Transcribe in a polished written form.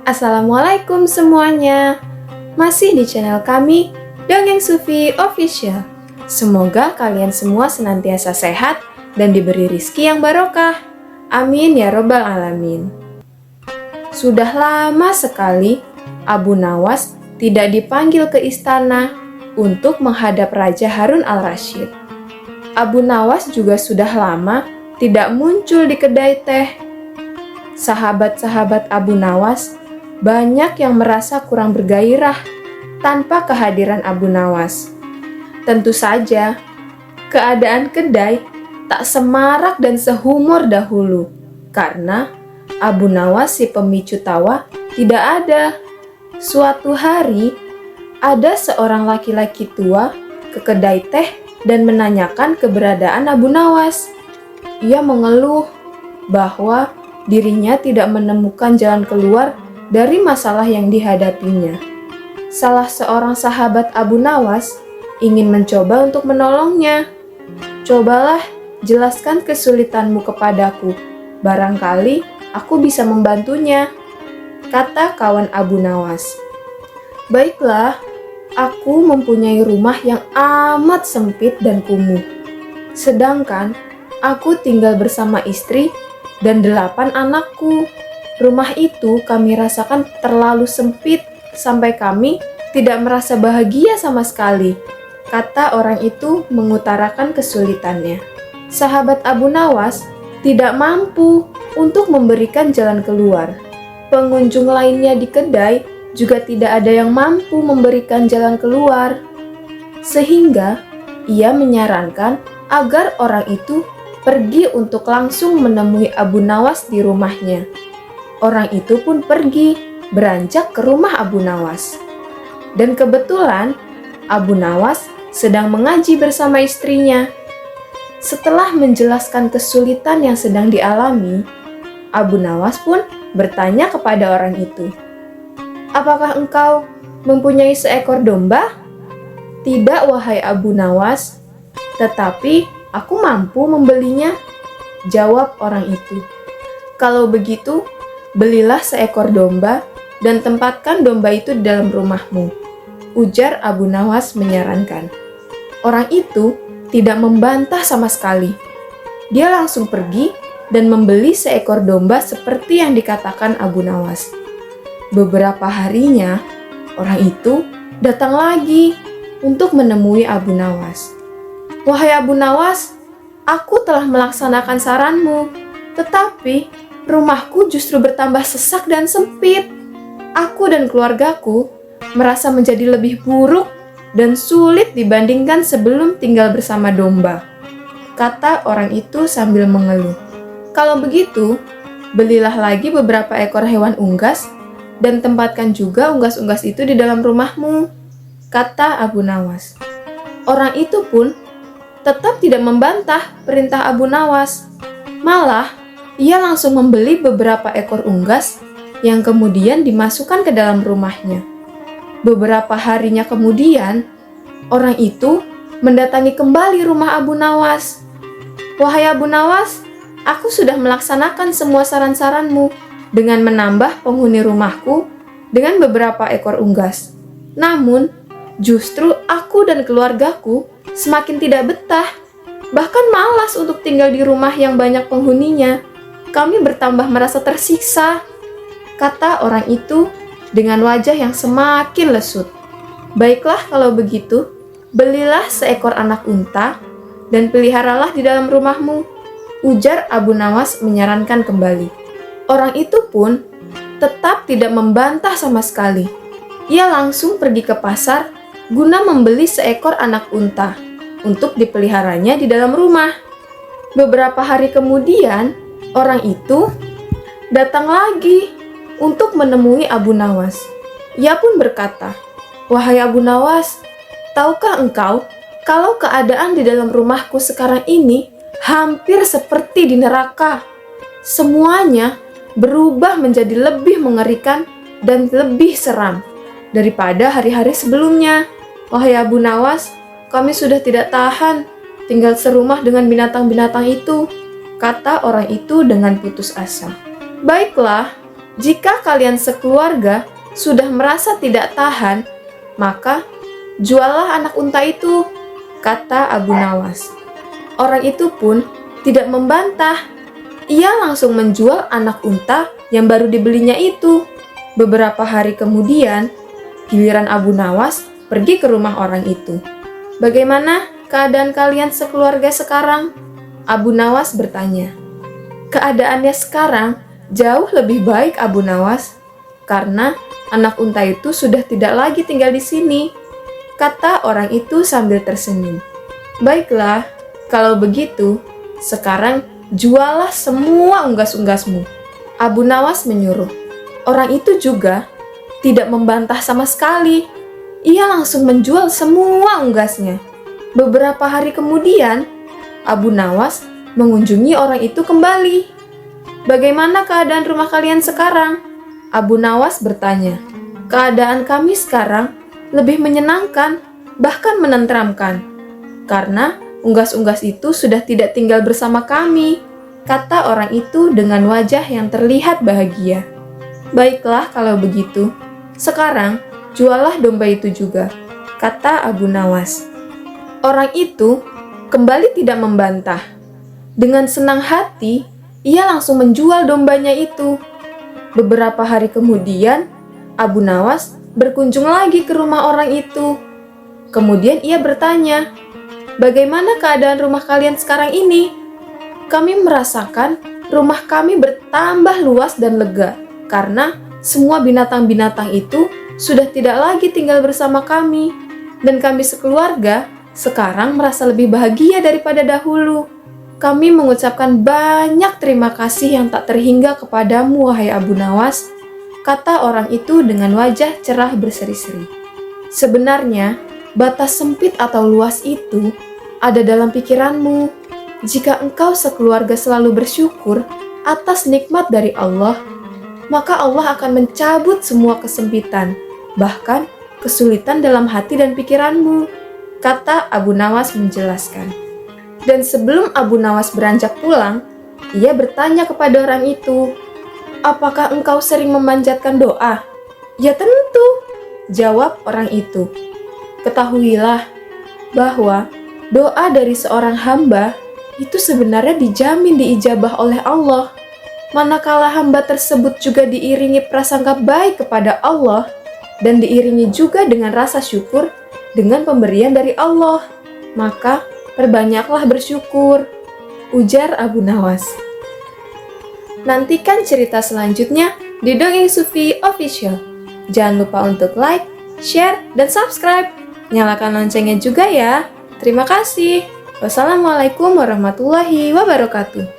Assalamualaikum semuanya. Masih di channel kami, Dongeng Sufi Official. Semoga kalian semua senantiasa sehat dan diberi rizki yang barokah. Amin ya robbal alamin. Sudah lama sekali Abu Nawas tidak dipanggil ke istana untuk menghadap Raja Harun al-Rasyid. Abu Nawas juga sudah lama tidak muncul di kedai teh. Sahabat-sahabat Abu Nawas banyak yang merasa kurang bergairah tanpa kehadiran Abu Nawas. Tentu saja, keadaan kedai tak semarak dan sehumor dahulu karena Abu Nawas si pemicu tawa tidak ada. Suatu hari, ada seorang laki-laki tua ke kedai teh dan menanyakan keberadaan Abu Nawas. Ia mengeluh bahwa dirinya tidak menemukan jalan keluar dari masalah yang dihadapinya. Salah seorang sahabat Abu Nawas ingin mencoba untuk menolongnya. "Cobalah jelaskan kesulitanmu kepadaku. Barangkali aku bisa membantunya," kata kawan Abu Nawas. "Baiklah, aku mempunyai rumah yang amat sempit dan kumuh. Sedangkan aku tinggal bersama istri dan 8 anakku. Rumah itu kami rasakan terlalu sempit sampai kami tidak merasa bahagia sama sekali," kata orang itu mengutarakan kesulitannya. Sahabat Abu Nawas tidak mampu untuk memberikan jalan keluar. Pengunjung lainnya di kedai juga tidak ada yang mampu memberikan jalan keluar. Sehingga ia menyarankan agar orang itu pergi untuk langsung menemui Abu Nawas di rumahnya. Orang itu pun pergi, beranjak ke rumah Abu Nawas. Dan kebetulan, Abu Nawas sedang mengaji bersama istrinya. Setelah menjelaskan kesulitan yang sedang dialami, Abu Nawas pun bertanya kepada orang itu, "Apakah engkau mempunyai seekor domba?" "Tidak, wahai Abu Nawas, tetapi aku mampu membelinya," jawab orang itu. "Kalau begitu, belilah seekor domba dan tempatkan domba itu di dalam rumahmu," ujar Abu Nawas menyarankan. Orang itu tidak membantah sama sekali. Dia langsung pergi dan membeli seekor domba seperti yang dikatakan Abu Nawas. Beberapa harinya, orang itu datang lagi untuk menemui Abu Nawas. "Wahai Abu Nawas, aku telah melaksanakan saranmu, tetapi rumahku justru bertambah sesak dan sempit. Aku dan keluargaku merasa menjadi lebih buruk dan sulit dibandingkan sebelum tinggal bersama domba," kata orang itu sambil mengeluh. "Kalau begitu, belilah lagi beberapa ekor hewan unggas dan tempatkan juga unggas-unggas itu di dalam rumahmu," kata Abu Nawas. Orang itu pun tetap tidak membantah perintah Abu Nawas. Malah, ia langsung membeli beberapa ekor unggas yang kemudian dimasukkan ke dalam rumahnya. Beberapa harinya kemudian, orang itu mendatangi kembali rumah Abu Nawas. "Wahai Abu Nawas, aku sudah melaksanakan semua saran-saranmu dengan menambah penghuni rumahku dengan beberapa ekor unggas. Namun, justru aku dan keluargaku semakin tidak betah, bahkan malas untuk tinggal di rumah yang banyak penghuninya. Kami bertambah merasa tersiksa," kata orang itu dengan wajah yang semakin lesut. "Baiklah kalau begitu, belilah seekor anak unta dan peliharalah di dalam rumahmu," ujar Abu Nawas menyarankan kembali. Orang itu pun tetap tidak membantah sama sekali. Ia langsung pergi ke pasar guna membeli seekor anak unta untuk dipeliharanya di dalam rumah. Beberapa hari kemudian, orang itu datang lagi untuk menemui Abu Nawas. Ia pun berkata, "Wahai Abu Nawas, tahukah engkau kalau keadaan di dalam rumahku sekarang ini hampir seperti di neraka? Semuanya berubah menjadi lebih mengerikan dan lebih seram daripada hari-hari sebelumnya. Wahai Abu Nawas, kami sudah tidak tahan tinggal serumah dengan binatang-binatang itu," kata orang itu dengan putus asa. "Baiklah, Jika kalian sekeluarga sudah merasa tidak tahan, maka juallah anak unta itu, kata Abu Nawas. Orang itu pun tidak membantah. Ia langsung menjual anak unta yang baru dibelinya itu. Beberapa hari kemudian, giliran Abu Nawas pergi ke rumah orang itu. Bagaimana keadaan kalian sekeluarga sekarang? Abu Nawas bertanya. Keadaannya sekarang jauh lebih baik, Abu Nawas, karena anak unta itu sudah tidak lagi tinggal di sini, kata orang itu sambil tersenyum. Baiklah, kalau begitu, sekarang jualah semua unggas-unggasmu, Abu Nawas menyuruh. Orang itu juga tidak membantah sama sekali. Ia langsung menjual semua unggasnya. Beberapa hari kemudian, Abu Nawas mengunjungi orang itu kembali. Bagaimana keadaan rumah kalian sekarang? Abu Nawas bertanya. Keadaan kami sekarang lebih menyenangkan, bahkan menenteramkan. Karena unggas-unggas itu sudah tidak tinggal bersama kami, kata orang itu dengan wajah yang terlihat bahagia. Baiklah kalau begitu, sekarang jualah domba itu juga, kata Abu Nawas. Orang itu kembali tidak membantah. Dengan senang hati, ia langsung menjual dombanya itu. Beberapa hari kemudian, Abu Nawas berkunjung lagi ke rumah orang itu. Kemudian ia bertanya, bagaimana keadaan rumah kalian sekarang ini? Kami merasakan rumah kami bertambah luas dan lega, karena semua binatang-binatang itu sudah tidak lagi tinggal bersama kami, dan kami sekeluarga sekarang merasa lebih bahagia daripada dahulu. Kami mengucapkan banyak terima kasih yang tak terhingga kepadamu, wahai Abu Nawas, kata orang itu dengan wajah cerah berseri-seri. Sebenarnya, batas sempit atau luas itu ada dalam pikiranmu. Jika engkau sekeluarga selalu bersyukur atas nikmat dari Allah, maka Allah akan mencabut semua kesempitan, bahkan kesulitan dalam hati dan pikiranmu, kata Abu Nawas menjelaskan. Dan sebelum Abu Nawas beranjak pulang, ia bertanya kepada orang itu, apakah engkau sering memanjatkan doa? Ya tentu, jawab orang itu. Ketahuilah bahwa doa dari seorang hamba itu sebenarnya dijamin diijabah oleh Allah. Manakala hamba tersebut juga diiringi prasangka baik kepada Allah dan diiringi juga dengan rasa syukur dengan pemberian dari Allah, maka perbanyaklah bersyukur, ujar Abu Nawas. Nantikan cerita selanjutnya di Dongeng Sufi Official. Jangan lupa untuk like, share, dan subscribe. Nyalakan loncengnya juga ya. Terima kasih. Wassalamualaikum warahmatullahi wabarakatuh.